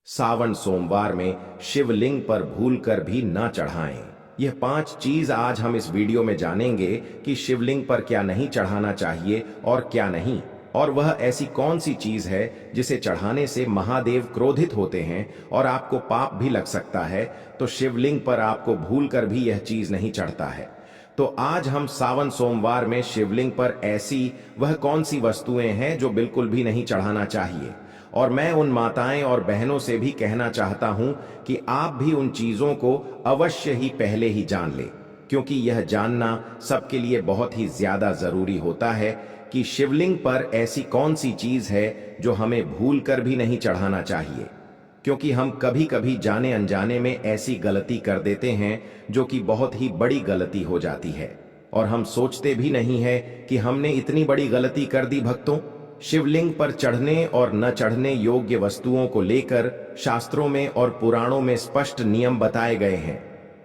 सावन सोमवार में शिवलिंग पर भूलकर भी न चढ़ाएं। यह 5 चीज आज हम इस वीडियो में जानेंगे कि शिवलिंग पर क्या नहीं चढ़ाना चाहिए और क्या नहीं, और वह ऐसी कौन सी चीज है जिसे चढ़ाने से महादेव क्रोधित होते हैं और आपको पाप भी लग सकता है। तो शिवलिंग पर आपको भूलकर भी यह चीज नहीं चढ़ता है। तो आज हम सावन सोमवार में शिवलिंग पर ऐसी वह कौन सी वस्तुएं हैं जो बिल्कुल भी नहीं चढ़ाना चाहिए, और मैं उन माताएं और बहनों से भी कहना चाहता हूं कि आप भी उन चीजों को अवश्य ही पहले ही जान लें, क्योंकि यह जानना सबके लिए बहुत ही ज्यादा जरूरी होता है कि शिवलिंग पर ऐसी कौन सी चीज है जो हमें भूल कर भी नहीं चढ़ाना चाहिए। क्योंकि हम कभी कभी जाने अनजाने में ऐसी गलती कर देते हैं जो कि बहुत ही बड़ी गलती हो जाती है, और हम सोचते भी नहीं है कि हमने इतनी बड़ी गलती कर दी। भक्तों, शिवलिंग पर चढ़ने और न चढ़ने योग्य वस्तुओं को लेकर शास्त्रों में और पुराणों में स्पष्ट नियम बताए गए हैं।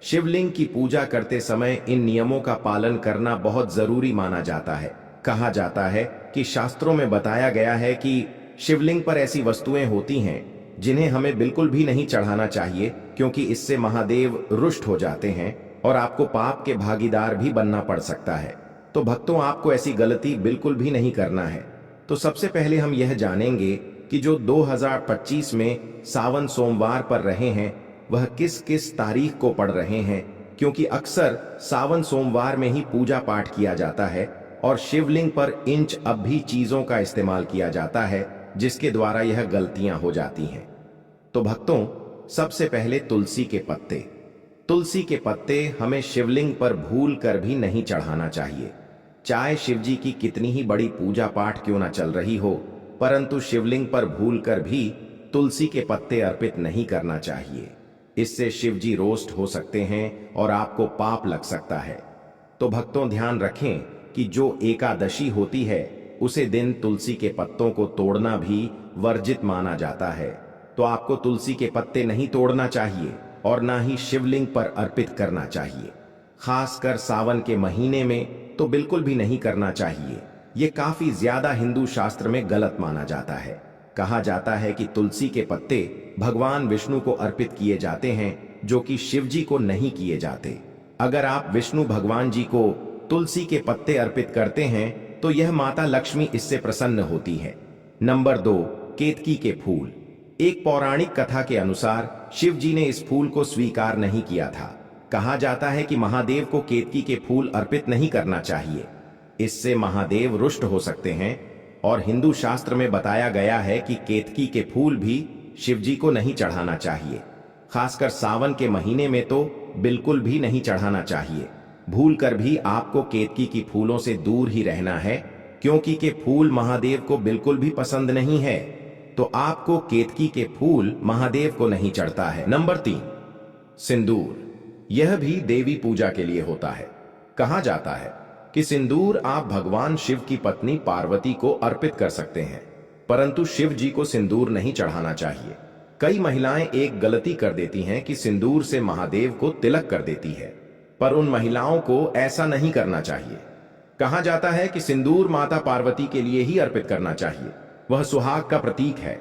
शिवलिंग की पूजा करते समय इन नियमों का पालन करना बहुत जरूरी माना जाता है। कहा जाता है कि शास्त्रों में बताया गया है कि शिवलिंग पर ऐसी वस्तुएं होती हैं जिन्हें हमें बिल्कुल भी नहीं चढ़ाना चाहिए, क्योंकि इससे महादेव रुष्ट हो जाते हैं और आपको पाप के भागीदार भी बनना पड़ सकता है। तो भक्तों, आपको ऐसी गलती बिल्कुल भी नहीं करना है। तो सबसे पहले हम यह जानेंगे कि जो 2025 में सावन सोमवार पर रहे हैं वह किस किस तारीख को पड़ रहे हैं, क्योंकि अक्सर सावन सोमवार में ही पूजा पाठ किया जाता है और शिवलिंग पर इंच अब भी चीजों का इस्तेमाल किया जाता है, जिसके द्वारा यह गलतियां हो जाती हैं। तो भक्तों, सबसे पहले तुलसी के पत्ते। तुलसी के पत्ते हमें शिवलिंग पर भूल कर भी नहीं चढ़ाना चाहिए। चाहे शिवजी की कितनी ही बड़ी पूजा पाठ क्यों ना चल रही हो, परंतु शिवलिंग पर भूलकर भी तुलसी के पत्ते अर्पित नहीं करना चाहिए। इससे शिवजी रोस्ट हो सकते हैं और आपको पाप लग सकता है। तो भक्तों, ध्यान रखें कि जो एकादशी होती है उसे दिन तुलसी के पत्तों को तोड़ना भी वर्जित माना जाता है। तो आपको तुलसी के पत्ते नहीं तोड़ना चाहिए और ना ही शिवलिंग पर अर्पित करना चाहिए। खासकर सावन के महीने में तो बिल्कुल भी नहीं करना चाहिए। ये काफी ज्यादा हिंदू शास्त्र में गलत माना जाता है। कहा जाता है कि तुलसी के पत्ते भगवान विष्णु को अर्पित किए जाते हैं, जो कि शिव जी को नहीं किए जाते। अगर आप विष्णु भगवान जी को तुलसी के पत्ते अर्पित करते हैं तो यह माता लक्ष्मी इससे प्रसन्न होती है। नंबर 2, केतकी के फूल। एक पौराणिक कथा के अनुसार शिव जी ने इस फूल को स्वीकार नहीं किया था। कहा जाता है कि महादेव को केतकी के फूल अर्पित नहीं करना चाहिए, इससे महादेव रुष्ट हो सकते हैं। और हिंदू शास्त्र में बताया गया है कि केतकी के फूल भी शिवजी को नहीं चढ़ाना चाहिए। खासकर सावन के महीने में तो बिल्कुल भी नहीं चढ़ाना चाहिए। भूल कर भी आपको केतकी की फूलों से दूर ही रहना है, क्योंकि के फूल महादेव को बिल्कुल भी पसंद नहीं है। तो आपको केतकी के फूल महादेव को नहीं चढ़ता है। नंबर 3, सिंदूर। यह भी देवी पूजा के लिए होता है। कहा जाता है कि सिंदूर आप भगवान शिव की पत्नी पार्वती को अर्पित कर सकते हैं, परंतु शिव जी को सिंदूर नहीं चढ़ाना चाहिए। कई महिलाएं एक गलती कर देती हैं कि सिंदूर से महादेव को तिलक कर देती है, पर उन महिलाओं को ऐसा नहीं करना चाहिए। कहा जाता है कि सिंदूर माता पार्वती के लिए ही अर्पित करना चाहिए, वह सुहाग का प्रतीक है।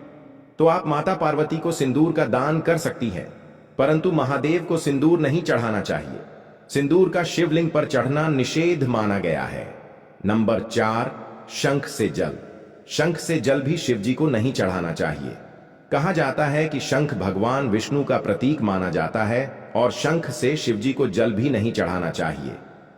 तो आप माता पार्वती को सिंदूर का दान कर सकती है, परंतु महादेव को सिंदूर नहीं चढ़ाना चाहिए। सिंदूर का शिवलिंग पर चढ़ना निषेध माना गया है। नंबर 4, शंख से जल। शंख से जल भी शिवजी को नहीं चढ़ाना चाहिए। कहा जाता है कि शंख भगवान विष्णु का प्रतीक माना जाता है और शंख से शिवजी को जल भी नहीं चढ़ाना चाहिए।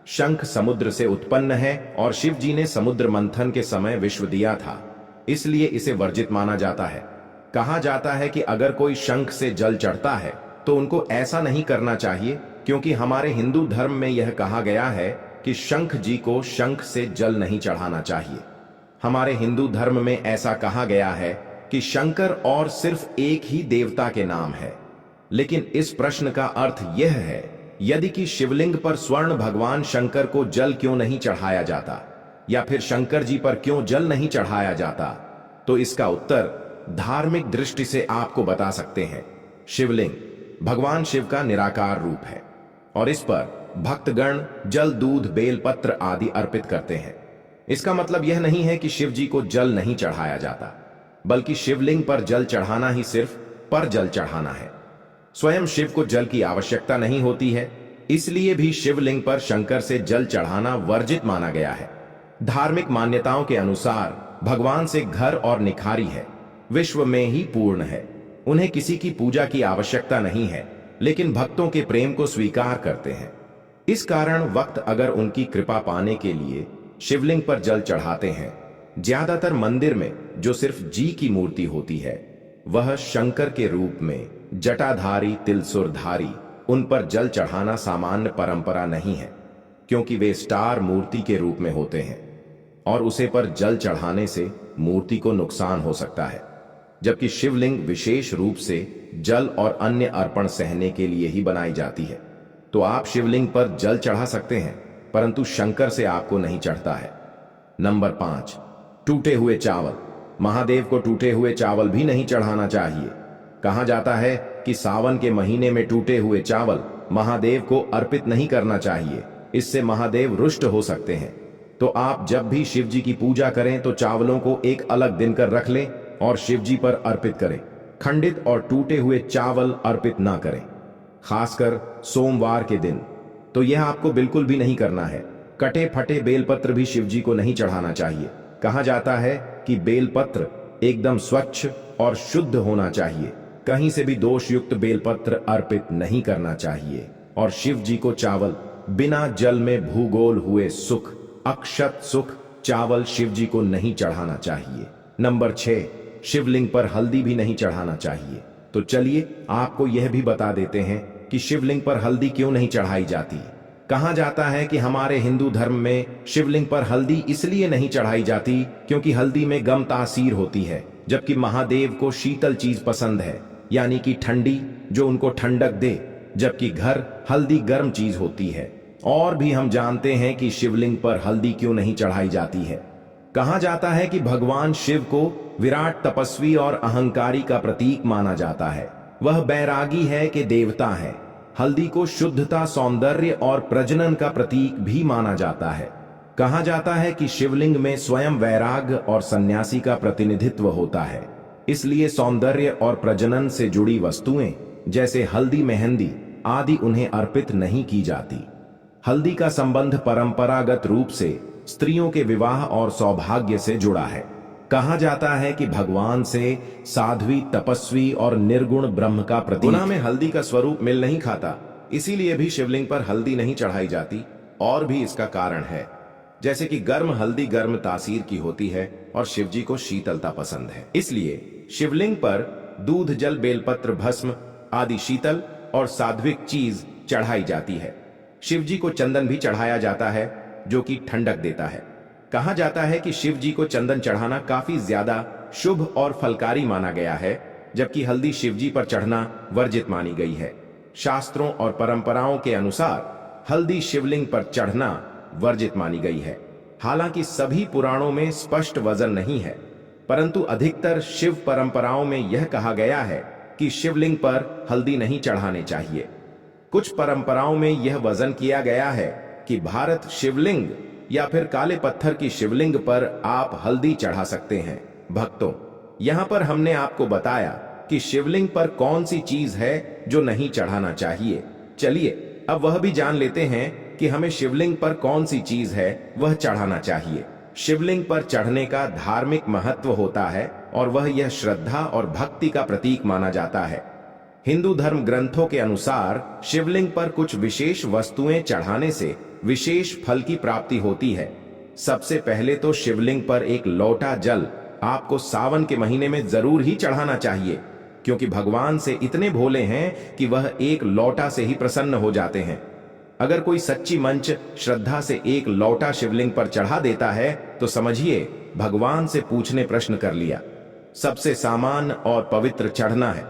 शंख समुद्र से उत्पन्न है और शिवजी ने समुद्र मंथन के समय विश्व दिया था, इसलिए इसे वर्जित माना जाता है। कहा जाता है कि अगर कोई शंख से जल चढ़ता है तो उनको ऐसा नहीं करना चाहिए, क्योंकि हमारे हिंदू धर्म में यह कहा गया है कि शंख जी को शंख से जल नहीं चढ़ाना चाहिए। हमारे हिंदू धर्म में ऐसा कहा गया है कि शंकर और सिर्फ एक ही देवता के नाम है। लेकिन इस प्रश्न का अर्थ यह है, यदि कि शिवलिंग पर स्वर्ण भगवान शंकर को जल क्यों नहीं चढ़ाया जाता, या फिर शंकर जी पर क्यों जल नहीं चढ़ाया जाता, तो इसका उत्तर धार्मिक दृष्टि से आपको बता सकते हैं। शिवलिंग भगवान शिव का निराकार रूप है और इस पर भक्तगण जल, दूध, बेलपत्र आदि अर्पित करते हैं। इसका मतलब यह नहीं है कि शिव जी को जल नहीं चढ़ाया जाता, बल्कि शिवलिंग पर जल चढ़ाना ही सिर्फ पर जल चढ़ाना है। स्वयं शिव को जल की आवश्यकता नहीं होती है, इसलिए भी शिवलिंग पर शंकर से जल चढ़ाना वर्जित माना गया है। धार्मिक मान्यताओं के अनुसार भगवान से घर और निखारी है, विश्व में ही पूर्ण है। उन्हें किसी की पूजा की आवश्यकता नहीं है, लेकिन भक्तों के प्रेम को स्वीकार करते हैं। इस कारण वक्त अगर उनकी कृपा पाने के लिए शिवलिंग पर जल चढ़ाते हैं। ज्यादातर मंदिर में जो सिर्फ जी की मूर्ति होती है, वह शंकर के रूप में जटाधारी तिलसुरधारी, उन पर जल चढ़ाना सामान्य परंपरा नहीं है, क्योंकि वे स्टार मूर्ति के रूप में होते हैं और उसे पर जल चढ़ाने से मूर्ति को नुकसान हो सकता है। जबकि शिवलिंग विशेष रूप से जल और अन्य अर्पण सहने के लिए ही बनाई जाती है। तो आप शिवलिंग पर जल चढ़ा सकते हैं, परंतु शंकर से आपको नहीं चढ़ता है। नंबर 5, टूटे हुए चावल। महादेव को टूटे हुए चावल भी नहीं चढ़ाना चाहिए। कहा जाता है कि सावन के महीने में टूटे हुए चावल महादेव को अर्पित नहीं करना चाहिए, इससे महादेव रुष्ट हो सकते हैं। तो आप जब भी शिव जी की पूजा करें तो चावलों को एक अलग दिन कर रख लें और शिव जी पर अर्पित करें। खंडित और टूटे हुए चावल अर्पित ना करें, खासकर सोमवार के दिन। तो यह आपको बिल्कुल भी नहीं करना है। कटे फटे बेलपत्र भी शिव जी को नहीं चढ़ाना चाहिए। कहा जाता है कि बेलपत्र एकदम स्वच्छ और शुद्ध होना चाहिए। कहीं से भी दोषयुक्त बेलपत्र अर्पित नहीं करना चाहिए। और शिव जी को चावल बिना जल में भूगोल हुए सुख, अक्षत सुख चावल शिव जी को नहीं चढ़ाना चाहिए। नंबर 6, शिवलिंग पर हल्दी भी नहीं चढ़ाना चाहिए। तो चलिए आपको यह भी बता देते हैं कि शिवलिंग पर हल्दी क्यों नहीं चढ़ाई जाती। कहा जाता है कि हमारे हिंदू धर्म में शिवलिंग पर हल्दी इसलिए नहीं चढ़ाई जाती क्योंकि हल्दी में गम तासीर होती है, जबकि महादेव को शीतल चीज पसंद है, यानी कि ठंडी, जो उनको ठंडक दे, जबकि घर हल्दी गर्म चीज होती है। और भी हम जानते हैं कि शिवलिंग पर हल्दी क्यों नहीं चढ़ाई जाती है। कहा जाता है कि भगवान शिव को विराट तपस्वी और अहंकारी का प्रतीक माना जाता है। वह बैरागी है कि देवता है। हल्दी को शुद्धता, सौंदर्य और प्रजनन का प्रतीक भी माना जाता है। कहा जाता है कि शिवलिंग में स्वयं वैराग्य और सन्यासी का प्रतिनिधित्व होता है, इसलिए सौंदर्य और प्रजनन से जुड़ी वस्तुएं जैसे हल्दी, मेहंदी आदि उन्हें अर्पित नहीं की जाती। हल्दी का संबंध परंपरागत रूप से स्त्रियों के विवाह और सौभाग्य से जुड़ा है। कहा जाता है कि भगवान से साध्वी, तपस्वी और निर्गुण ब्रह्म का प्रतीक। गुना में हल्दी का स्वरूप मिल नहीं खाता, इसीलिए भी शिवलिंग पर हल्दी नहीं चढ़ाई जाती। और भी इसका कारण है, जैसे कि गर्म हल्दी गर्म तासीर की होती है और शिव जी को शीतलता पसंद है, इसलिए शिवलिंग पर दूध, जल, बेलपत्र, भस्म आदि शीतल और सात्विक चीज चढ़ाई जाती है। शिव जी को चंदन भी चढ़ाया जाता है, जो कि ठंडक देता है। कहा जाता है कि शिव जी को चंदन चढ़ाना काफी ज्यादा शुभ और फलकारी माना गया है, जबकि हल्दी शिव जी पर चढ़ना वर्जित मानी गई है। शास्त्रों और परंपराओं के अनुसार हल्दी शिवलिंग पर चढ़ना वर्जित मानी गई है। हालांकि सभी पुराणों में स्पष्ट वजन नहीं है, परंतु अधिकतर शिव परंपराओं में यह कहा गया है कि शिवलिंग पर हल्दी नहीं चढ़ाने चाहिए। कुछ परंपराओं में यह वजन किया गया है कि भारत शिवलिंग या फिर काले पत्थर की शिवलिंग पर आप हल्दी चढ़ा सकते हैं। भक्तों, यहां पर हमने आपको बताया कि शिवलिंग पर कौन सी चीज है जो नहीं चढ़ाना चाहिए। चलिए अब वह भी जान लेते हैं कि हमें शिवलिंग पर कौन सी चीज है वह चढ़ाना चाहिए। शिवलिंग पर चढ़ने का धार्मिक महत्व होता है और वह यह श्रद्धा और भक्ति का प्रतीक माना जाता है। हिंदू धर्म ग्रंथों के अनुसार शिवलिंग पर कुछ विशेष वस्तुएं चढ़ाने से विशेष फल की प्राप्ति होती है। सबसे पहले तो शिवलिंग पर एक लोटा जल आपको सावन के महीने में जरूर ही चढ़ाना चाहिए, क्योंकि भगवान से इतने भोले हैं कि वह एक लोटा से ही प्रसन्न हो जाते हैं। अगर कोई सच्ची मंच श्रद्धा से एक लोटा शिवलिंग पर चढ़ा देता है तो समझिए भगवान से पूछने प्रश्न कर लिया। सबसे सामान्य और पवित्र चढ़ना है।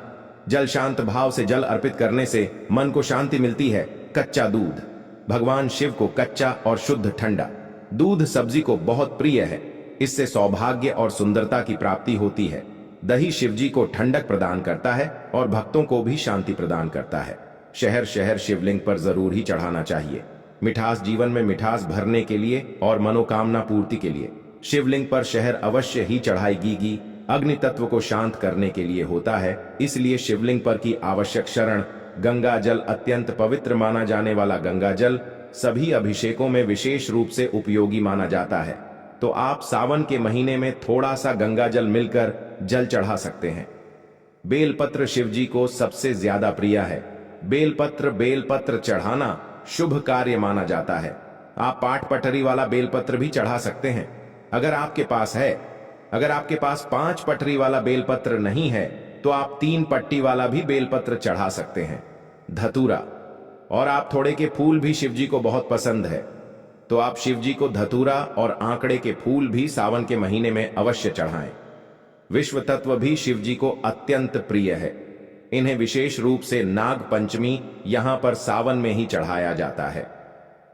जल शांत भाव से जल अर्पित करने से मन को शांति मिलती है। कच्चा दूध, भगवान शिव को कच्चा और शुद्ध ठंडा दूध सब्जी को बहुत प्रिय है। इससे सौभाग्य और सुंदरता की प्राप्ति होती है। दही शिवजी को ठंडक प्रदान करता है और भक्तों को भी शांति प्रदान करता है। शहर शहर शिवलिंग पर जरूर ही चढ़ाना चाहिए। मिठास, जीवन में मिठास भरने के लिए और मनोकामना पूर्ति के लिए शिवलिंग पर शहर अवश्य ही चढ़ाई गीगी अग्नि तत्व को शांत करने के लिए होता है। इसलिए शिवलिंग पर की आवश्यक शरण गंगा जल अत्यंत पवित्र माना जाने वाला गंगा जल सभी अभिषेकों में विशेष रूप से उपयोगी माना जाता है। तो आप सावन के महीने में थोड़ा सा गंगा जल मिलकर जल चढ़ा सकते हैं। बेलपत्र शिवजी को सबसे ज्यादा प्रिय है। बेलपत्र चढ़ाना शुभ कार्य माना जाता है। आप पाट पटरी वाला बेलपत्र भी चढ़ा सकते हैं अगर आपके पास है। अगर आपके पास 5 पटरी वाला बेलपत्र नहीं है तो आप 3 पट्टी वाला भी बेलपत्र चढ़ा सकते हैं। धतूरा और आप थोड़े के फूल भी शिवजी को बहुत पसंद है, तो आप शिवजी को धतूरा और आंकड़े के फूल भी सावन के महीने में अवश्य चढ़ाएं। विश्व तत्व भी शिवजी को अत्यंत प्रिय है। इन्हें विशेष रूप से नाग पंचमी यहां पर सावन में ही चढ़ाया जाता है।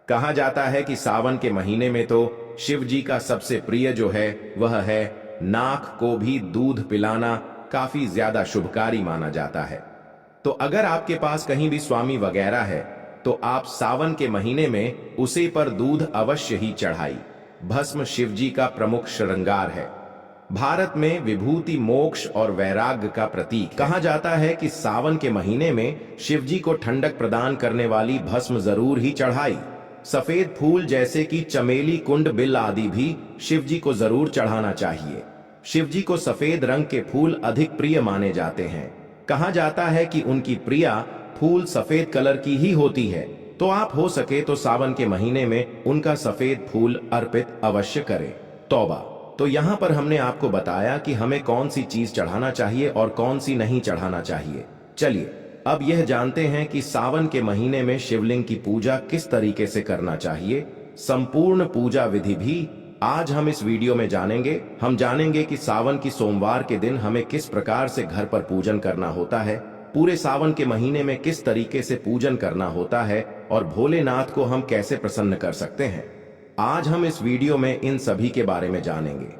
कहा जाता है कि सावन के महीने में तो शिवजी का सबसे प्रिय जो है वह है नाग को भी दूध पिलाना काफी ज्यादा शुभकारी माना जाता है। तो अगर आपके पास कहीं भी स्वामी वगैरह है तो आप सावन के महीने में उसे पर दूध अवश्य ही चढ़ाई। भस्म शिवजी का प्रमुख श्रृंगार है। भारत में विभूति मोक्ष और वैराग्य का प्रतीक। कहा जाता है कि सावन के महीने में शिवजी को ठंडक प्रदान करने वाली भस्म जरूर ही चढ़ाई। सफेद फूल जैसे कि चमेली, कुंड, बिल आदि भी शिवजी को जरूर चढ़ाना चाहिए। शिवजी को सफेद रंग के फूल अधिक प्रिय माने जाते हैं। कहा जाता है कि उनकी प्रिया फूल सफेद कलर की ही होती है। तो आप हो सके तो सावन के महीने में उनका सफेद फूल अर्पित अवश्य करें। तौबा। तो यहाँ पर हमने आपको बताया कि हमें कौन सी चीज चढ़ाना चाहिए और कौन सी नहीं चढ़ाना चाहिए। चलिए अब यह जानते हैं कि सावन के महीने में शिवलिंग की पूजा किस तरीके से करना चाहिए। संपूर्ण पूजा विधि भी आज हम इस वीडियो में जानेंगे। हम जानेंगे कि सावन की सोमवार के दिन हमें किस प्रकार से घर पर पूजन करना होता है, पूरे सावन के महीने में किस तरीके से पूजन करना होता है और भोलेनाथ को हम कैसे प्रसन्न कर सकते हैं। आज हम इस वीडियो में इन सभी के बारे में जानेंगे।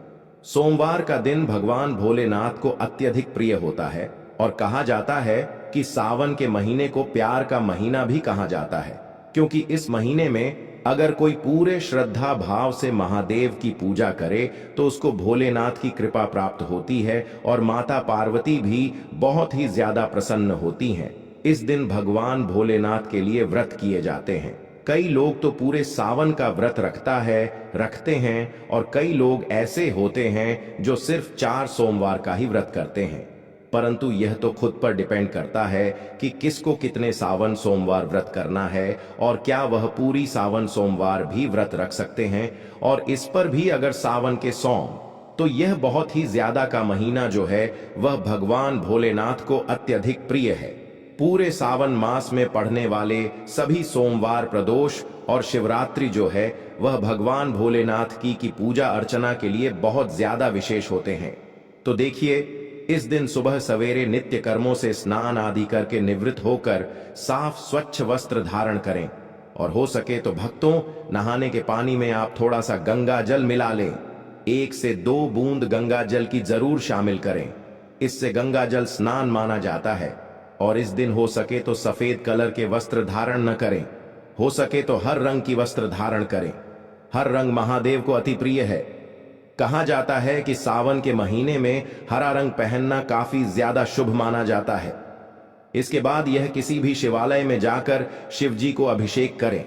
सोमवार का दिन भगवान भोलेनाथ को अत्यधिक प्रिय होता है और कहा जाता है कि सावन के महीने को प्यार का महीना भी कहा जाता है, क्योंकि इस महीने में अगर कोई पूरे श्रद्धा भाव से महादेव की पूजा करे तो उसको भोलेनाथ की कृपा प्राप्त होती है और माता पार्वती भी बहुत ही ज्यादा प्रसन्न होती हैं। इस दिन भगवान भोलेनाथ के लिए व्रत किए जाते हैं। कई लोग तो पूरे सावन का व्रत रखते हैं और कई लोग ऐसे होते हैं जो सिर्फ 4 सोमवार का ही व्रत करते हैं। परंतु यह तो खुद पर डिपेंड करता है कि किसको कितने सावन सोमवार व्रत करना है और क्या वह पूरी सावन सोमवार भी व्रत रख सकते हैं। और इस पर भी अगर सावन के सोम, तो यह बहुत ही ज्यादा का महीना जो है वह भगवान भोलेनाथ को अत्यधिक प्रिय है। पूरे सावन मास में पढ़ने वाले सभी सोमवार, प्रदोष और शिवरात्रि जो है वह भगवान भोलेनाथ की पूजा अर्चना के लिए बहुत ज्यादा विशेष होते हैं। तो देखिए, इस दिन सुबह सवेरे नित्य कर्मों से स्नान आदि करके निवृत्त होकर साफ स्वच्छ वस्त्र धारण करें और हो सके तो भक्तों, नहाने के पानी में आप थोड़ा सा गंगा जल मिला लें। 1 से 2 बूंद गंगा जल की जरूर शामिल करें। इससे गंगा जल स्नान माना जाता है। और इस दिन हो सके तो सफेद कलर के वस्त्र धारण न करें, हो सके तो हर रंग की वस्त्र धारण करें। हर रंग महादेव को अति प्रिय है। कहा जाता है कि सावन के महीने में हरा रंग पहनना काफी ज्यादा शुभ माना जाता है। इसके बाद यह किसी भी शिवालय में जाकर शिव जी को अभिषेक करें,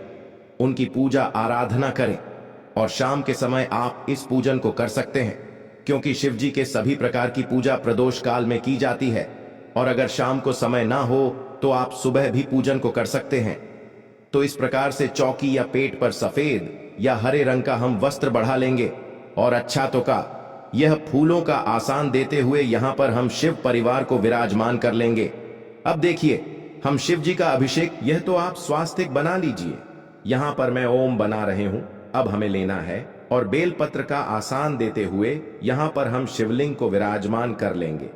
उनकी पूजा आराधना करें और शाम के समय आप इस पूजन को कर सकते हैं, क्योंकि शिव जी के सभी प्रकार की पूजा प्रदोष काल में की जाती है। और अगर शाम को समय ना हो तो आप सुबह भी पूजन को कर सकते हैं। तो इस प्रकार से चौकी या पेट पर सफेद या हरे रंग का हम वस्त्र बढ़ा लेंगे। और अच्छा तो का यह फूलों का आसान देते हुए यहां पर हम शिव परिवार को विराजमान कर लेंगे। अब देखिए, हम शिव जी का अभिषेक, यह तो आप स्वास्तिक बना लीजिए। यहां पर मैं ओम बना रहे हूं, अब हमें लेना है और बेलपत्र का आसान देते हुए यहां पर हम शिवलिंग को विराजमान कर लेंगे।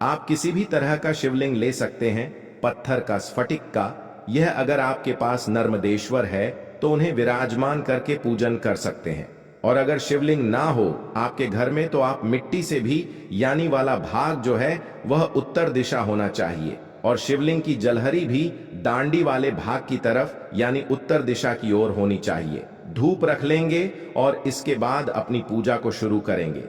आप किसी भी तरह का शिवलिंग ले सकते हैं, पत्थर का, स्फटिक का। यह अगर आपके पास नर्मदेश्वर है तो उन्हें विराजमान करके पूजन कर सकते हैं। और अगर शिवलिंग ना हो आपके घर में तो आप मिट्टी से भी, यानी वाला भाग जो है वह उत्तर दिशा होना चाहिए और शिवलिंग की जलहरी भी दांडी वाले भाग की तरफ यानी उत्तर दिशा की ओर होनी चाहिए। धूप रख लेंगे और इसके बाद अपनी पूजा को शुरू करेंगे।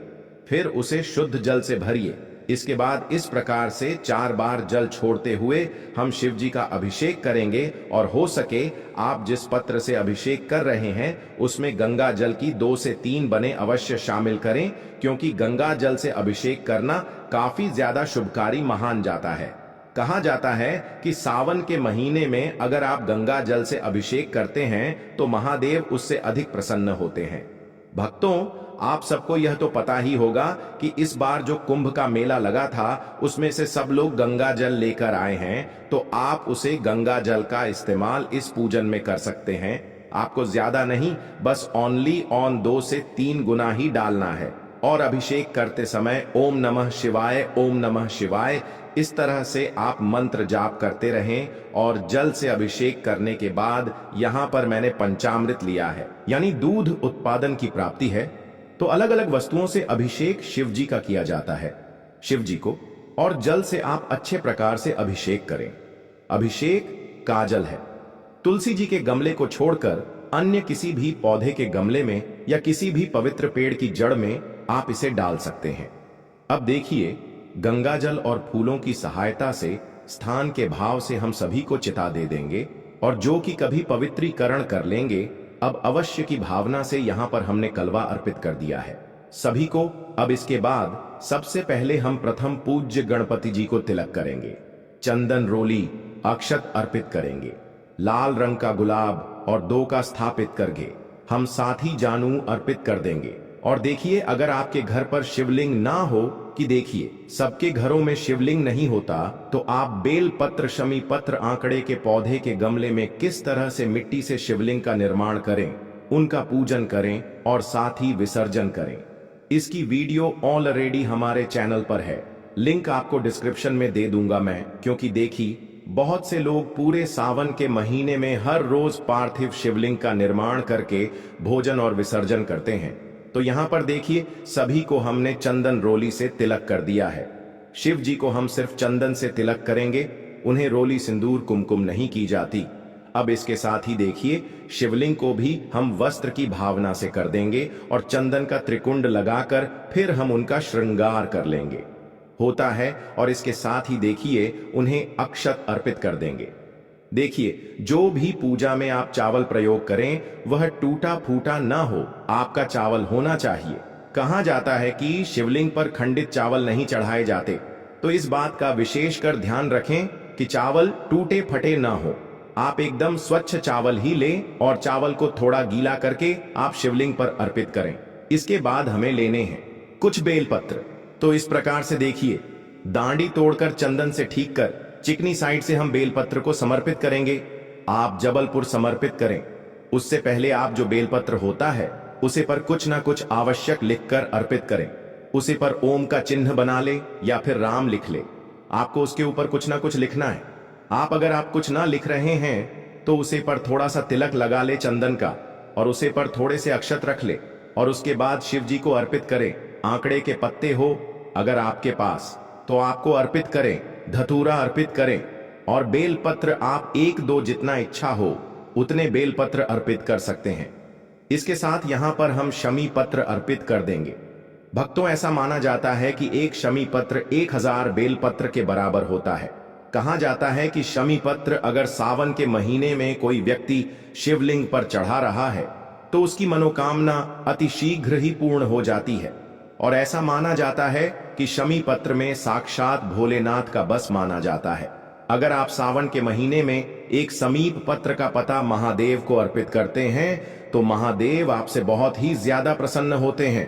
फिर उसे शुद्ध जल से भरिए। इसके बाद इस प्रकार से 4 बार जल छोड़ते हुए हम शिव जी का अभिषेक करेंगे। और हो सके आप जिस पत्र से अभिषेक कर रहे हैं उसमें गंगा जल की 2 से 3 बने अवश्य शामिल करें, क्योंकि गंगा जल से अभिषेक करना काफी ज्यादा शुभकारी महान जाता है। कहा जाता है कि सावन के महीने में अगर आप गंगा जल से अभिषेक करते हैं तो महादेव उससे अधिक प्रसन्न होते हैं। भक्तों, आप सबको यह तो पता ही होगा कि इस बार जो कुंभ का मेला लगा था उसमें से सब लोग गंगा जल लेकर आए हैं, तो आप उसे गंगा जल का इस्तेमाल इस पूजन में कर सकते हैं। आपको ज्यादा नहीं, बस ओनली ऑन 2 से 3 गुना ही डालना है। और अभिषेक करते समय ओम नमः शिवाय, ओम नमः शिवाय इस तरह से आप मंत्र जाप करते रहें। और जल से अभिषेक करने के बाद यहाँ पर मैंने पंचामृत लिया है, यानी दूध उत्पादन की प्राप्ति है। तो अलग अलग वस्तुओं से अभिषेक शिव जी का किया जाता है शिव जी को, और जल से आप अच्छे प्रकार से अभिषेक करें। अभिषेक काजल है। तुलसी जी के गमले को छोड़कर अन्य किसी भी पौधे के गमले में या किसी भी पवित्र पेड़ की जड़ में आप इसे डाल सकते हैं। अब देखिए, गंगा जल और फूलों की सहायता से स्थान के भाव से हम सभी को चिता दे देंगे, और जो कि कभी पवित्रीकरण कर लेंगे, अब अवश्य की भावना से यहाँ पर हमने कलवा अर्पित कर दिया है सभी को। अब इसके बाद सबसे पहले हम प्रथम पूज्य गणपति जी को तिलक करेंगे, चंदन रोली अक्षत अर्पित करेंगे, लाल रंग का गुलाब और 2 का स्थापित करके हम साथी जानू अर्पित कर देंगे। और देखिए, अगर आपके घर पर शिवलिंग ना हो, कि देखिए सबके घरों में शिवलिंग नहीं होता, तो आप बेल पत्र, शमी पत्र, आंकड़े के पौधे के गमले में किस तरह से मिट्टी से शिवलिंग का निर्माण करें, उनका पूजन करें और साथ ही विसर्जन करें। इसकी वीडियो ऑलरेडी हमारे चैनल पर है, लिंक आपको डिस्क्रिप्शन में दे दूंगा मैं। क्योंकि देखिए, बहुत से लोग पूरे सावन के महीने में हर रोज पार्थिव शिवलिंग का निर्माण करके भोजन और विसर्जन करते हैं। तो यहाँ पर देखिए, सभी को हमने चंदन रोली से तिलक कर दिया है। शिव जी को हम सिर्फ चंदन से तिलक करेंगे, उन्हें रोली सिंदूर कुमकुम नहीं की जाती। अब इसके साथ ही देखिए, शिवलिंग को भी हम वस्त्र की भावना से कर देंगे और चंदन का त्रिकुंड लगाकर फिर हम उनका श्रृंगार कर लेंगे होता है। और इसके साथ ही देखिए, उन्हें अक्षत अर्पित कर देंगे। देखिए, जो भी पूजा में आप चावल प्रयोग करें वह टूटा फूटा ना हो, आपका चावल होना चाहिए। कहा जाता है कि शिवलिंग पर खंडित चावल नहीं चढ़ाए जाते, तो इस बात का विशेषकर ध्यान रखें कि चावल टूटे फटे ना हो। आप एकदम स्वच्छ चावल ही लें और चावल को थोड़ा गीला करके आप शिवलिंग पर अर्पित करें। इसके बाद हमें लेने हैं कुछ बेलपत्र। तो इस प्रकार से देखिए, दांडी तोड़कर चंदन से ठीक कर चिकनी साइड से हम बेलपत्र को समर्पित करेंगे। आप जबलपुर समर्पित करें, उससे पहले आप जो बेलपत्र होता है उसे पर कुछ ना कुछ आवश्यक लिखकर अर्पित करें। उसे पर ओम का चिन्ह बना ले या फिर राम लिख ले, आपको उसके ऊपर कुछ ना कुछ लिखना है। अगर आप कुछ ना लिख रहे हैं तो उसे पर थोड़ा सा तिलक लगा ले चंदन का, और उसे पर थोड़े से अक्षत रख ले, और उसके बाद शिव जी को अर्पित करें। आंकड़े के पत्ते हो अगर आपके पास तो आपको अर्पित करें, धतूरा अर्पित करें, और बेलपत्र आप 1-2 जितना इच्छा हो उतने बेलपत्र अर्पित कर सकते हैं। इसके साथ यहां पर हम शमी पत्र अर्पित कर देंगे। भक्तों, ऐसा माना जाता है कि एक शमी पत्र 1000 बेलपत्र के बराबर होता है। कहा जाता है कि शमी पत्र अगर सावन के महीने में कोई व्यक्ति शिवलिंग पर चढ़ा रहा है तो उसकी मनोकामना अति शीघ्र ही पूर्ण हो जाती है। और ऐसा माना जाता है कि शमी पत्र में साक्षात भोलेनाथ का बस माना जाता है। अगर आप सावन के महीने में एक समीप पत्र का पता महादेव को अर्पित करते हैं तो महादेव आपसे बहुत ही ज्यादा प्रसन्न होते हैं।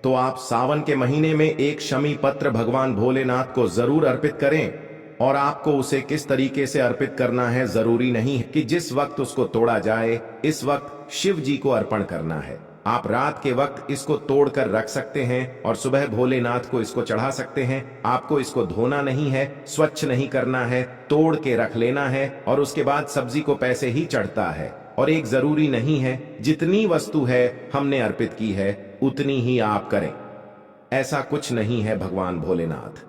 तो आप सावन के महीने में एक शमी पत्र भगवान भोलेनाथ को जरूर अर्पित करें। और आपको उसे किस तरीके से अर्पित करना है जरूरी नहीं है कि जिस वक्त उसको तोड़ा जाए इस वक्त शिव जी को अर्पण करना है। आप रात के वक्त इसको तोड़कर रख सकते हैं और सुबह भोलेनाथ को इसको चढ़ा सकते हैं। आपको इसको धोना नहीं है, स्वच्छ नहीं करना है, तोड़ के रख लेना है। और उसके बाद सब्जी को पैसे ही चढ़ता है। और एक जरूरी नहीं है, जितनी वस्तु है हमने अर्पित की है उतनी ही आप करें, ऐसा कुछ नहीं है। भगवान भोलेनाथ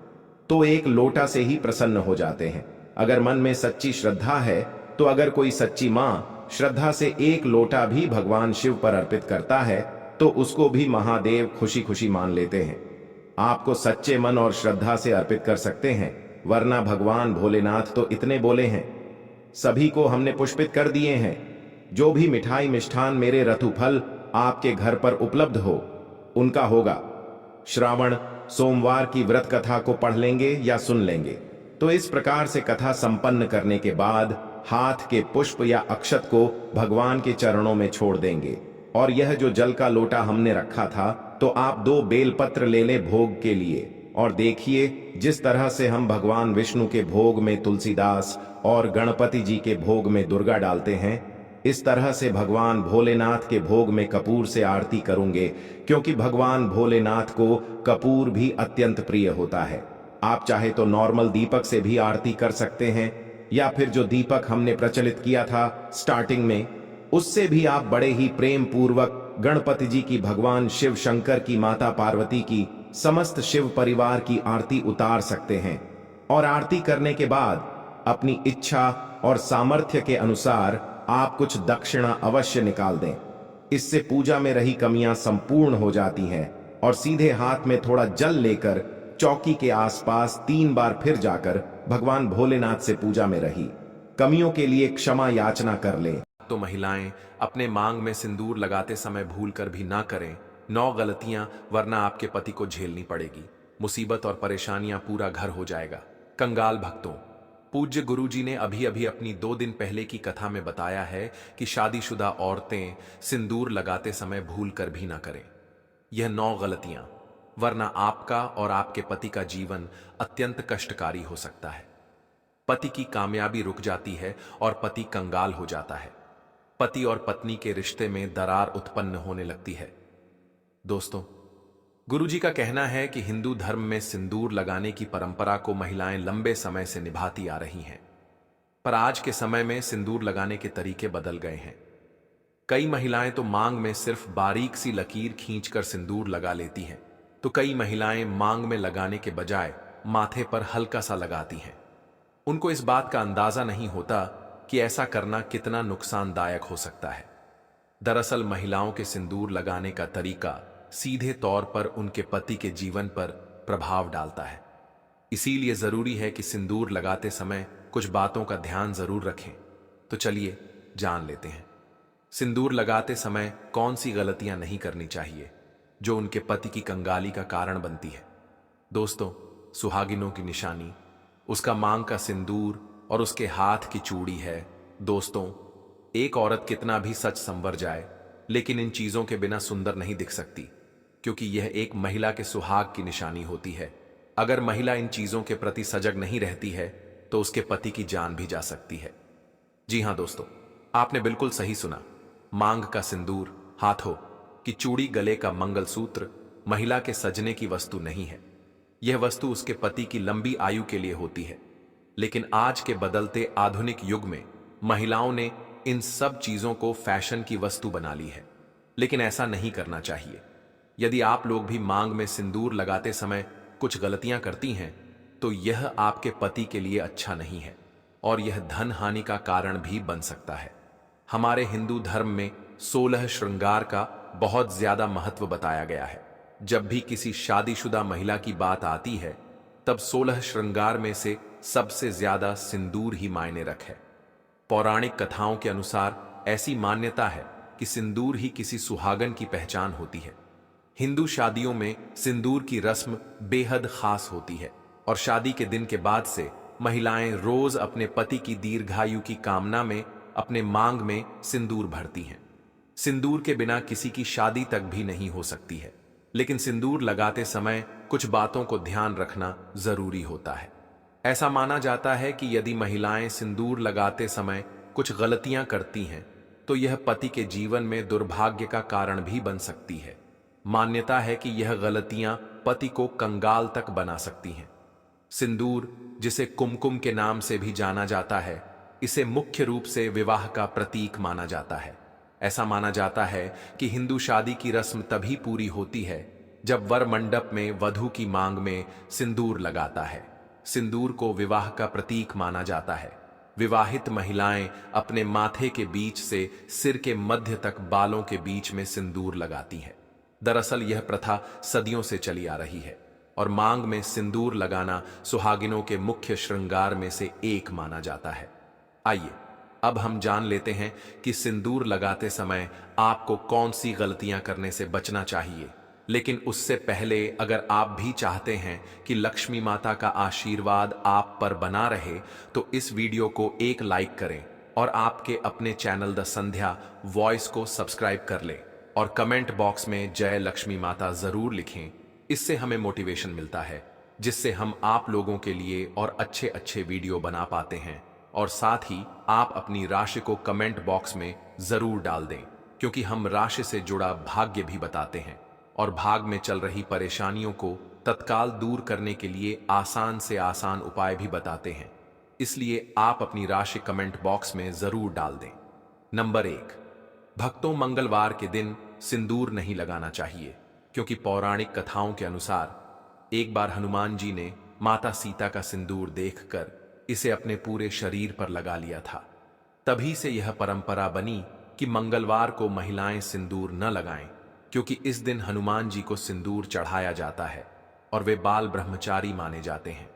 तो एक लोटा से ही प्रसन्न हो जाते हैं। अगर मन में सच्ची श्रद्धा है तो अगर कोई सच्ची माँ श्रद्धा से एक लोटा भी भगवान शिव पर अर्पित करता है तो उसको भी महादेव खुशी खुशी मान लेते हैं। आपको सच्चे मन और श्रद्धा से अर्पित कर सकते हैं, वरना भगवान भोलेनाथ तो इतने बोले हैं। सभी को हमने पुष्पित कर दिए हैं। जो भी मिठाई मिष्ठान मेरे रथुफल आपके घर पर उपलब्ध हो, उनका होगा। श्रावण सोमवार की व्रत कथा को पढ़ लेंगे या सुन लेंगे। तो इस प्रकार से कथा संपन्न करने के बाद हाथ के पुष्प या अक्षत को भगवान के चरणों में छोड़ देंगे। और यह जो जल का लोटा हमने रखा था, तो आप 2 बेलपत्र ले ले भोग के लिए। और देखिए, जिस तरह से हम भगवान विष्णु के भोग में तुलसीदास और गणपति जी के भोग में दुर्गा डालते हैं, इस तरह से भगवान भोलेनाथ के भोग में कपूर से आरती करूंगे, क्योंकि भगवान भोलेनाथ को कपूर भी अत्यंत प्रिय होता है। आप चाहे तो नॉर्मल दीपक से भी आरती कर सकते हैं, या फिर जो दीपक हमने प्रचलित किया था स्टार्टिंग में, उससे भी आप बड़े ही प्रेम पूर्वक गणपति जी की, भगवान शिव शंकर की, माता पार्वती की, समस्त शिव परिवार की आरती उतार सकते हैं। और आरती करने के बाद अपनी इच्छा और सामर्थ्य के अनुसार आप कुछ दक्षिणा अवश्य निकाल दें। इससे पूजा में रही कमियां संपूर्ण हो जाती हैं। और सीधे हाथ में थोड़ा जल लेकर चौकी के आसपास 3 बार फिर जाकर भगवान भोलेनाथ से पूजा में रही कमियों के लिए क्षमा याचना कर लें। तो महिलाएं अपने मांग में सिंदूर लगाते समय भूल कर भी ना करें 9 गलतियां, वरना आपके पति को झेलनी पड़ेगी। मुसीबत और परेशानियां, पूरा घर हो जाएगा। कंगाल भक्तों, पूज्य गुरुजी ने अभी अभी अपनी 2 दिन पहले की कथा में बताया है कि शादीशुदा औरतें सिंदूर लगाते समय भूल कर भी ना करें यह 9 गलतियां, वरना आपका और आपके पति का जीवन अत्यंत कष्टकारी हो सकता है। पति की कामयाबी रुक जाती है और पति कंगाल हो जाता है। पति और पत्नी के रिश्ते में दरार उत्पन्न होने लगती है। दोस्तों, गुरुजी का कहना है कि हिंदू धर्म में सिंदूर लगाने की परंपरा को महिलाएं लंबे समय से निभाती आ रही हैं, पर आज के समय में सिंदूर लगाने के तरीके बदल गए हैं। कई महिलाएं तो मांग में सिर्फ बारीक सी लकीर खींचकर सिंदूर लगा लेती हैं, तो कई महिलाएं मांग में लगाने के बजाय माथे पर हल्का सा लगाती हैं। उनको इस बात का अंदाजा नहीं होता कि ऐसा करना कितना नुकसानदायक हो सकता है। दरअसल महिलाओं के सिंदूर लगाने का तरीका सीधे तौर पर उनके पति के जीवन पर प्रभाव डालता है। इसीलिए जरूरी है कि सिंदूर लगाते समय कुछ बातों का ध्यान जरूर रखें। तो चलिए जान लेते हैं, सिंदूर लगाते समय कौन सी गलतियां नहीं करनी चाहिए जो उनके पति की कंगाली का कारण बनती है। दोस्तों, सुहागिनों की निशानी उसका मांग का सिंदूर और उसके हाथ की चूड़ी है। दोस्तों, एक औरत कितना भी सच संवर जाए, लेकिन इन चीजों के बिना सुंदर नहीं दिख सकती, क्योंकि यह एक महिला के सुहाग की निशानी होती है। अगर महिला इन चीजों के प्रति सजग नहीं रहती है तो उसके पति की जान भी जा सकती है। जी हां दोस्तों, आपने बिल्कुल सही सुना। मांग का सिंदूर, हाथों की चूड़ी, गले का मंगलसूत्र महिला के सजने की वस्तु नहीं है। यह वस्तु उसके पति की लंबी आयु के लिए होती है। लेकिन आज के बदलते आधुनिक युग में महिलाओं ने इन सब चीजों को फैशन की वस्तु बना ली है, लेकिन ऐसा नहीं करना चाहिए। यदि आप लोग भी मांग में सिंदूर लगाते समय कुछ गलतियां करती हैं, तो यह आपके पति के लिए अच्छा नहीं है और यह धन हानि का कारण भी बन सकता है। हमारे हिंदू धर्म में 16 श्रृंगार का बहुत ज्यादा महत्व बताया गया है। जब भी किसी शादीशुदा महिला की बात आती है, तब 16 श्रृंगार में से सबसे ज्यादा सिंदूर ही मायने रखे। पौराणिक कथाओं के अनुसार ऐसी मान्यता है कि सिंदूर ही किसी सुहागन की पहचान होती है। हिंदू शादियों में सिंदूर की रस्म बेहद खास होती है और शादी के दिन के बाद से महिलाएं रोज अपने पति की दीर्घायु की कामना में अपने मांग में सिंदूर भरती हैं। सिंदूर के बिना किसी की शादी तक भी नहीं हो सकती है, लेकिन सिंदूर लगाते समय कुछ बातों को ध्यान रखना जरूरी होता है। ऐसा माना जाता है कि यदि महिलाएं सिंदूर लगाते समय कुछ गलतियां करती हैं, तो यह पति के जीवन में दुर्भाग्य का कारण भी बन सकती है। मान्यता है कि यह गलतियां पति को कंगाल तक बना सकती हैं। सिंदूर, जिसे कुमकुम के नाम से भी जाना जाता है, इसे मुख्य रूप से विवाह का प्रतीक माना जाता है। ऐसा माना जाता है कि हिंदू शादी की रस्म तभी पूरी होती है जब वर मंडप में वधू की मांग में सिंदूर लगाता है। सिंदूर को विवाह का प्रतीक माना जाता है। विवाहित महिलाएं अपने माथे के बीच से सिर के मध्य तक बालों के बीच में सिंदूर लगाती हैं। दरअसल यह प्रथा सदियों से चली आ रही है। और मांग में सिंदूर लगाना सुहागिनों के मुख्य श्रृंगार में से एक माना जाता है। आइए अब हम जान लेते हैं कि सिंदूर लगाते समय आपको कौन सी गलतियां करने से बचना चाहिए। लेकिन उससे पहले अगर आप भी चाहते हैं कि लक्ष्मी माता का आशीर्वाद आप पर बना रहे तो इस वीडियो को एक लाइक करें और आपके अपने चैनल द संध्या वॉइस को सब्सक्राइब कर लें और कमेंट बॉक्स में जय लक्ष्मी माता जरूर लिखें। इससे हमें मोटिवेशन मिलता है जिससे हम आप लोगों के लिए और अच्छे अच्छे वीडियो बना पाते हैं। और साथ ही आप अपनी राशि को कमेंट बॉक्स में जरूर डाल दें क्योंकि हम राशि से जुड़ा भाग्य भी बताते हैं और भाग में चल रही परेशानियों को तत्काल दूर करने के लिए आसान से आसान उपाय भी बताते हैं। इसलिए आप अपनी राशि कमेंट बॉक्स में जरूर डाल दें। नंबर 1, भक्तों मंगलवार के दिन सिंदूर नहीं लगाना चाहिए क्योंकि पौराणिक कथाओं के अनुसार एक बार हनुमान जी ने माता सीता का सिंदूर देखकर इसे अपने पूरे शरीर पर लगा लिया था। तभी से यह परंपरा बनी कि मंगलवार को महिलाएं सिंदूर न लगाएं क्योंकि इस दिन हनुमान जी को सिंदूर चढ़ाया जाता है और वे बाल ब्रह्मचारी माने जाते हैं।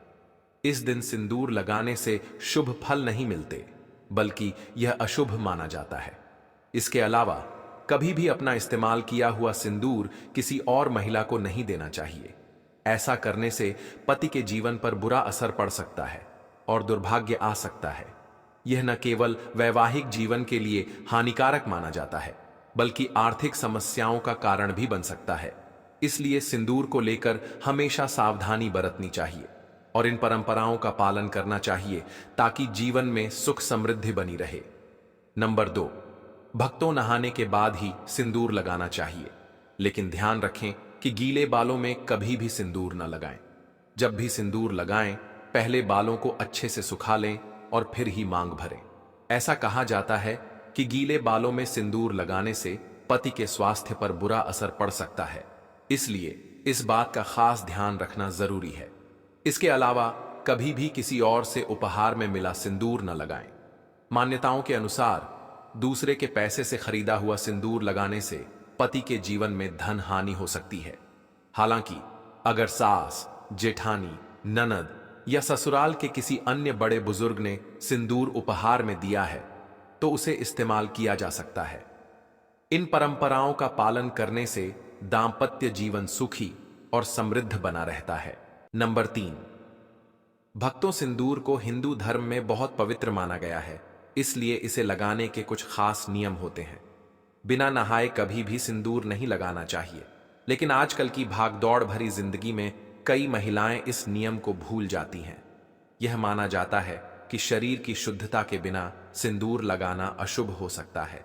इस दिन सिंदूर लगाने से शुभ फल नहीं मिलते बल्कि यह अशुभ माना जाता है। इसके अलावा कभी भी अपना इस्तेमाल किया हुआ सिंदूर किसी और महिला को नहीं देना चाहिए। ऐसा करने से पति के जीवन पर बुरा असर पड़ सकता है और दुर्भाग्य आ सकता है। यह न केवल वैवाहिक जीवन के लिए हानिकारक माना जाता है बल्कि आर्थिक समस्याओं का कारण भी बन सकता है। इसलिए सिंदूर को लेकर हमेशा सावधानी बरतनी चाहिए और इन परंपराओं का पालन करना चाहिए ताकि जीवन में सुख समृद्धि बनी रहे। नंबर 2, भक्तों नहाने के बाद ही सिंदूर लगाना चाहिए, लेकिन ध्यान रखें कि गीले बालों में कभी भी सिंदूर न लगाएं। जब भी सिंदूर लगाएं पहले बालों को अच्छे से सुखा लें और फिर ही मांग भरें। ऐसा कहा जाता है कि गीले बालों में सिंदूर लगाने से पति के स्वास्थ्य पर बुरा असर पड़ सकता है, इसलिए इस बात का खास ध्यान रखना जरूरी है। इसके अलावा कभी भी किसी और से उपहार में मिला सिंदूर न लगाएं। मान्यताओं के अनुसार दूसरे के पैसे से खरीदा हुआ सिंदूर लगाने से पति के जीवन में धन हानि हो सकती है। हालांकि अगर सास, जेठानी, ननद या ससुराल के किसी अन्य बड़े बुजुर्ग ने सिंदूर उपहार में दिया है तो उसे इस्तेमाल किया जा सकता है। इन परंपराओं का पालन करने से दांपत्य जीवन सुखी और समृद्ध बना रहता है। नंबर 3, भक्तों सिंदूर को हिंदू धर्म में बहुत पवित्र माना गया है, इसलिए इसे लगाने के कुछ खास नियम होते हैं। बिना नहाए कभी भी सिंदूर नहीं लगाना चाहिए, लेकिन आजकल की भागदौड़ भरी जिंदगी में कई महिलाएं इस नियम को भूल जाती हैं। यह माना जाता है कि शरीर की शुद्धता के बिना सिंदूर लगाना अशुभ हो सकता है।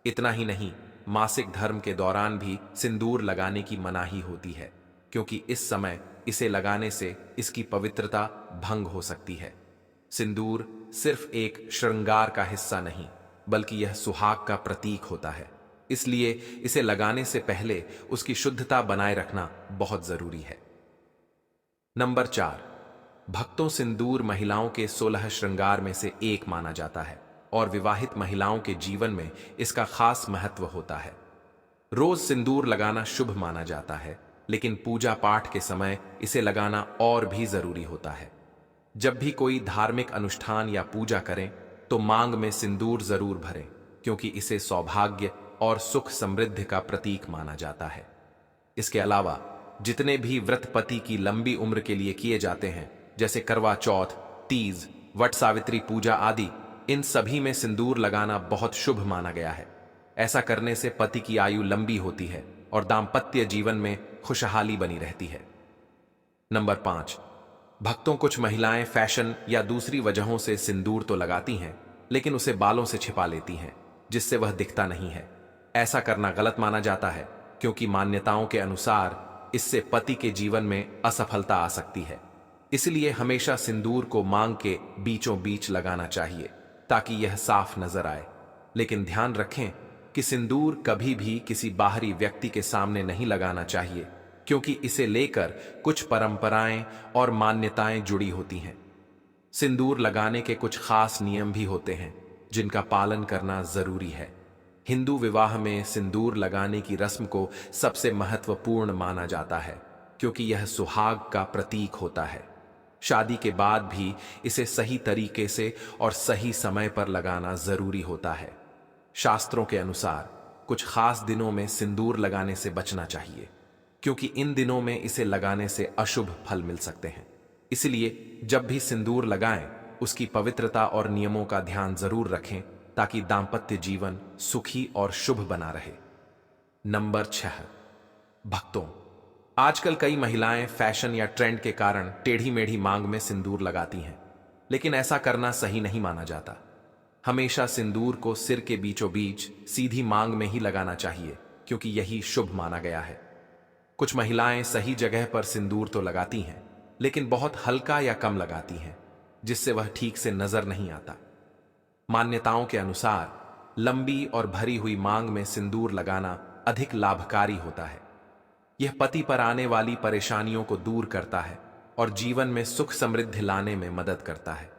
इतना ही नहीं, मासिक धर्म के दौरान भी सिंदूर लगाने की मनाही होती है क्योंकि इस समय इसे लगाने से इसकी पवित्रता भंग हो सकती है। सिंदूर सिर्फ एक श्रृंगार का हिस्सा नहीं बल्कि यह सुहाग का प्रतीक होता है, इसलिए इसे लगाने से पहले उसकी शुद्धता बनाए रखना बहुत जरूरी है। नंबर 4, भक्तों सिंदूर महिलाओं के 16 श्रृंगार में से एक माना जाता है और विवाहित महिलाओं के जीवन में इसका खास महत्व होता है। रोज सिंदूर लगाना शुभ माना जाता है, लेकिन पूजा पाठ के समय इसे लगाना और भी जरूरी होता है। जब भी कोई धार्मिक अनुष्ठान या पूजा करें तो मांग में सिंदूर जरूर भरें क्योंकि इसे सौभाग्य और सुख समृद्धि का प्रतीक माना जाता है। इसके अलावा जितने भी व्रत पति की लंबी उम्र के लिए किए जाते हैं जैसे करवा चौथ, तीज, वट सावित्री पूजा आदि, इन सभी में सिंदूर लगाना बहुत शुभ माना गया है। ऐसा करने से पति की आयु लंबी होती है और दांपत्य जीवन में खुशहाली बनी रहती है। नंबर 5, भक्तों कुछ महिलाएं फैशन या दूसरी वजहों से सिंदूर तो लगाती हैं लेकिन उसे बालों से छिपा लेती हैं जिससे वह दिखता नहीं है। ऐसा करना गलत माना जाता है क्योंकि मान्यताओं के अनुसार इससे पति के जीवन में असफलता आ सकती है। इसलिए हमेशा सिंदूर को मांग के बीचों बीच लगाना चाहिए ताकि यह साफ नजर आए। लेकिन ध्यान रखें कि सिंदूर कभी भी किसी बाहरी व्यक्ति के सामने नहीं लगाना चाहिए क्योंकि इसे लेकर कुछ परंपराएं और मान्यताएं जुड़ी होती हैं। सिंदूर लगाने के कुछ खास नियम भी होते हैं जिनका पालन करना जरूरी है। हिंदू विवाह में सिंदूर लगाने की रस्म को सबसे महत्वपूर्ण माना जाता है। क्योंकि यह सुहाग का प्रतीक होता है। शादी के बाद भी इसे सही तरीके से और सही समय पर लगाना जरूरी होता है। शास्त्रों के अनुसार कुछ खास दिनों में सिंदूर लगाने से बचना चाहिए, क्योंकि इन दिनों में इसे लगाने से अशुभ फल मिल सकते हैं। इसलिए जब भी सिंदूर लगाएं, उसकी पवित्रता और नियमों का ध्यान जरूर रखें, ताकि दांपत्य जीवन सुखी और शुभ बना रहे। नंबर 6, भक्तों। आजकल कई महिलाएं फैशन या ट्रेंड के कारण टेढ़ी मेढ़ी मांग में सिंदूर लगाती हैं, लेकिन ऐसा करना सही नहीं माना जाता। हमेशा सिंदूर को सिर के बीचों बीच सीधी मांग में ही लगाना चाहिए, क्योंकि यही शुभ माना गया है। कुछ महिलाएं सही जगह पर सिंदूर तो लगाती हैं, लेकिन बहुत हल्का या कम लगाती हैं, जिससे वह ठीक से नजर नहीं आता। मान्यताओं के अनुसार लंबी और भरी हुई मांग में सिंदूर लगाना अधिक लाभकारी होता है। यह पति पर आने वाली परेशानियों को दूर करता है और जीवन में सुख समृद्धि लाने में मदद करता है।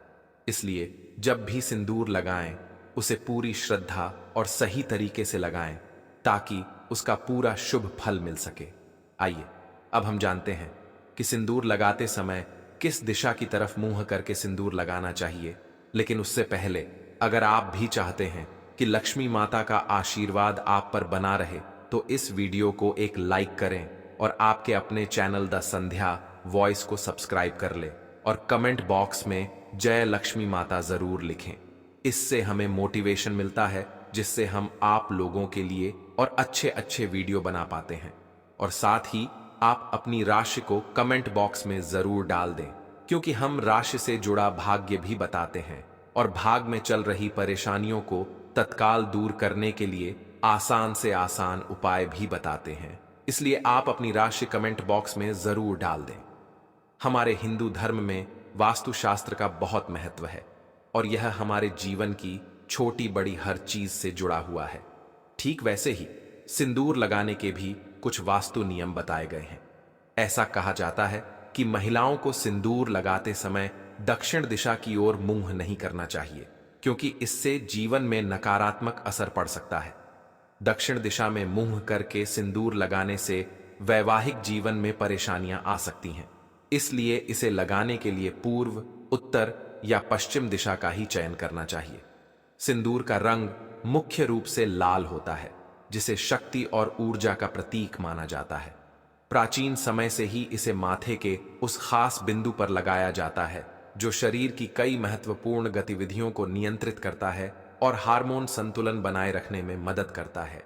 इसलिए जब भी सिंदूर लगाएं, उसे पूरी श्रद्धा और सही तरीके से लगाएं, ताकि उसका पूरा शुभ फल मिल सके। आइए अब हम जानते हैं कि सिंदूर लगाते समय किस दिशा की तरफ मुंह करके सिंदूर लगाना चाहिए। लेकिन उससे पहले, अगर आप भी चाहते हैं कि लक्ष्मी माता का आशीर्वाद आप पर बना रहे, तो इस वीडियो को एक लाइक करें और आपके अपने चैनल द संध्या वॉइस को सब्सक्राइब कर ले और कमेंट बॉक्स में जय लक्ष्मी माता जरूर लिखें। इससे हमें मोटिवेशन मिलता है, जिससे हम आप लोगों के लिए और अच्छे अच्छे वीडियो बना पाते हैं। और साथ ही आप अपनी राशि को कमेंट बॉक्स में जरूर डाल दें, क्योंकि हम राशि से जुड़ा भाग्य भी बताते हैं और भाग में चल रही परेशानियों को तत्काल दूर करने के लिए आसान से आसान उपाय भी बताते हैं। इसलिए आप अपनी राशि कमेंट बॉक्स में जरूर डाल दें। हमारे हिंदू धर्म में वास्तुशास्त्र का बहुत महत्व है और यह हमारे जीवन की छोटी बड़ी हर चीज से जुड़ा हुआ है। ठीक वैसे ही सिंदूर लगाने के भी कुछ वास्तु नियम बताए गए हैं। ऐसा कहा जाता है कि महिलाओं को सिंदूर लगाते समय दक्षिण दिशा की ओर मुंह नहीं करना चाहिए, क्योंकि इससे जीवन में नकारात्मक असर पड़ सकता है। दक्षिण दिशा में मुंह करके सिंदूर लगाने से वैवाहिक जीवन में परेशानियां आ सकती हैं। इसलिए इसे लगाने के लिए पूर्व, उत्तर या पश्चिम दिशा का ही चयन करना चाहिए। सिंदूर का रंग मुख्य रूप से लाल होता है, जिसे शक्ति और ऊर्जा का प्रतीक माना जाता है। प्राचीन समय से ही इसे माथे के उस खास बिंदु पर लगाया जाता है जो शरीर की कई महत्वपूर्ण गतिविधियों को नियंत्रित करता है और हार्मोन संतुलन बनाए रखने में मदद करता है।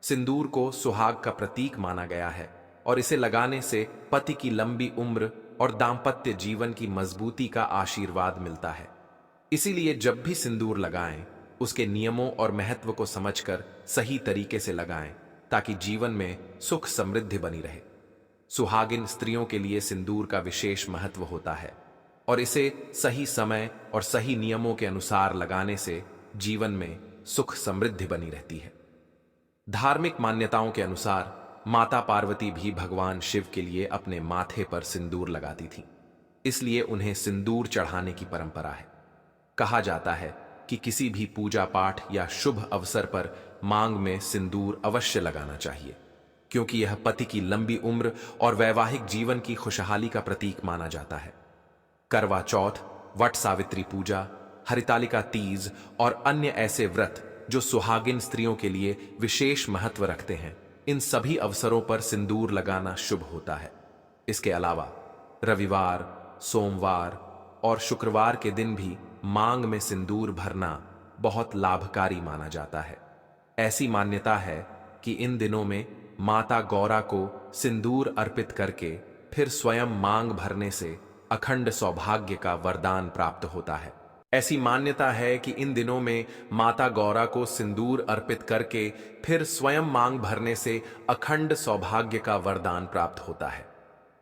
सिंदूर को सुहाग का प्रतीक माना गया है और इसे लगाने से पति की लंबी उम्र और दांपत्य जीवन की मजबूती का आशीर्वाद मिलता है। इसीलिए जब भी सिंदूर लगाएं, उसके नियमों और महत्व को समझकर सही तरीके से लगाएं, ताकि जीवन में सुख समृद्धि बनी रहे। सुहागिन स्त्रियों के लिए सिंदूर का विशेष महत्व होता है और इसे सही समय और सही नियमों के अनुसार लगाने से जीवन में सुख समृद्धि बनी रहती है। धार्मिक मान्यताओं के अनुसार माता पार्वती भी भगवान शिव के लिए अपने माथे पर सिंदूर लगाती थीं। इसलिए उन्हें सिंदूर चढ़ाने की परंपरा है। कहा जाता है कि किसी भी पूजा पाठ या शुभ अवसर पर मांग में सिंदूर अवश्य लगाना चाहिए, क्योंकि यह पति की लंबी उम्र और वैवाहिक जीवन की खुशहाली का प्रतीक माना जाता है। करवा चौथ, वट सावित्री पूजा, हरितालिका तीज और अन्य ऐसे व्रत जो सुहागिन स्त्रियों के लिए विशेष महत्व रखते हैं, इन सभी अवसरों पर सिंदूर लगाना शुभ होता है। इसके अलावा रविवार, सोमवार और शुक्रवार के दिन भी मांग में सिंदूर भरना बहुत लाभकारी माना जाता है। ऐसी मान्यता है कि इन दिनों में माता गौरा को सिंदूर अर्पित करके फिर स्वयं मांग भरने से अखंड सौभाग्य का वरदान प्राप्त होता है। ऐसी मान्यता है कि इन दिनों में माता गौरा को सिंदूर अर्पित करके फिर स्वयं मांग भरने से अखंड सौभाग्य का वरदान प्राप्त होता है।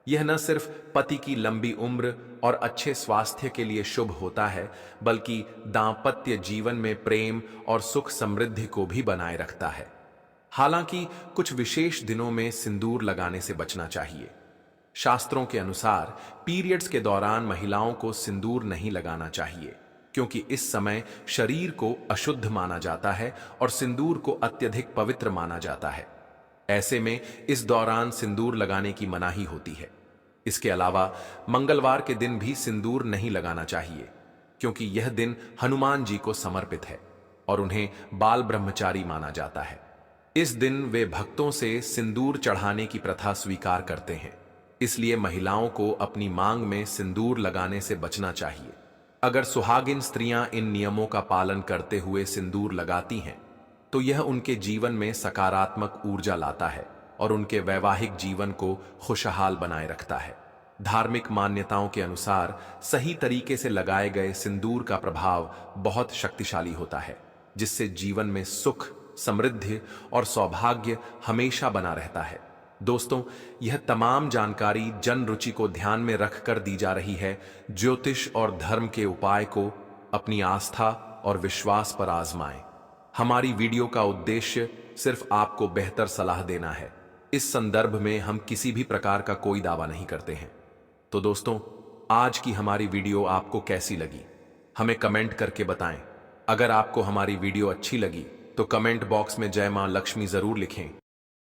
यह न सिर्फ पति की लंबी उम्र और अच्छे स्वास्थ्य के लिए शुभ होता है, बल्कि दांपत्य जीवन में प्रेम और सुख समृद्धि को भी बनाए रखता है। हालांकि कुछ विशेष दिनों में सिंदूर लगाने से बचना चाहिए। शास्त्रों के अनुसार पीरियड्स के दौरान महिलाओं को सिंदूर नहीं लगाना चाहिए, क्योंकि इस समय शरीर को अशुद्ध माना जाता है और सिंदूर को अत्यधिक पवित्र माना जाता है। ऐसे में इस दौरान सिंदूर लगाने की मनाही होती है। इसके अलावा मंगलवार के दिन भी सिंदूर नहीं लगाना चाहिए, क्योंकि यह दिन हनुमान जी को समर्पित है और उन्हें बाल ब्रह्मचारी माना जाता है। इस दिन वे भक्तों से सिंदूर चढ़ाने की प्रथा स्वीकार करते हैं, इसलिए महिलाओं को अपनी मांग में सिंदूर लगाने से बचना चाहिए। अगर सुहागिन स्त्रियां इन नियमों का पालन करते हुए सिंदूर लगाती हैं, तो यह उनके जीवन में सकारात्मक ऊर्जा लाता है और उनके वैवाहिक जीवन को खुशहाल बनाए रखता है। धार्मिक मान्यताओं के अनुसार सही तरीके से लगाए गए सिंदूर का प्रभाव बहुत शक्तिशाली होता है, जिससे जीवन में सुख, समृद्धि और सौभाग्य हमेशा बना रहता है। दोस्तों, यह तमाम जानकारी जन रुचि को ध्यान में रखकर दी जा रही है। ज्योतिष और धर्म के उपाय को अपनी आस्था और विश्वास पर आजमाएं। हमारी वीडियो का उद्देश्य सिर्फ आपको बेहतर सलाह देना है। इस संदर्भ में हम किसी भी प्रकार का कोई दावा नहीं करते हैं। तो दोस्तों, आज की हमारी वीडियो आपको कैसी लगी, हमें कमेंट करके बताएं। अगर आपको हमारी वीडियो अच्छी लगी तो कमेंट बॉक्स में जय मां लक्ष्मी जरूर लिखें।